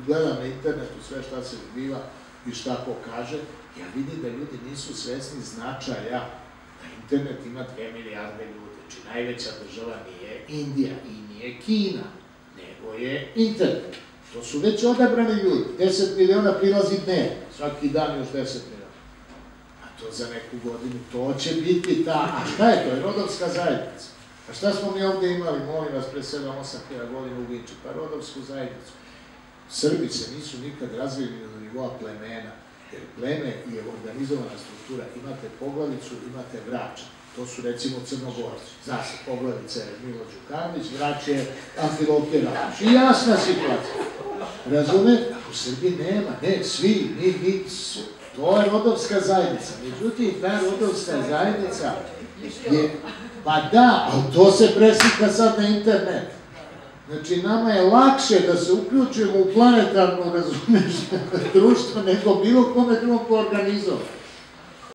gledam na internetu sve šta se zbiva i šta ko kaže, ja vidim da ljudi nisu svesni značaja da internet ima 2 milijarde ljudi. Znači, najveća država nije Indija i nije Kina, nego je internet. To su već odabrani ljudi. 10 miliona prilazi dnevno, svaki dan još 10 miliona. A to za neku godinu, to će biti ta... A šta je to? Je rodovska zajednica. A šta smo mi ovde imali, molim vas, pre 7-8 godina u Vinči? Pa rodovsku zajednicu. Srbi se nisu nikad razvili do nivoa plemena, jer pleme je organizovana struktura. Imate Poglavicu, imate Vrača. To su recimo Crnogorci. Zna se, Poglavica je Milo Đukanović, Vrač je Amfilohije Radoš. I jasna situacija. Razume? U Srbiji nema, ne, svi, mi, to je rodovska zajednica. Međutim, ta rodovska zajednica je, pa da, ali to se preslika sad na internet. Znači, nama je lakše da se uključimo u planetarno, razumeš, društvo, nego bilo kome drugom ko organizovati.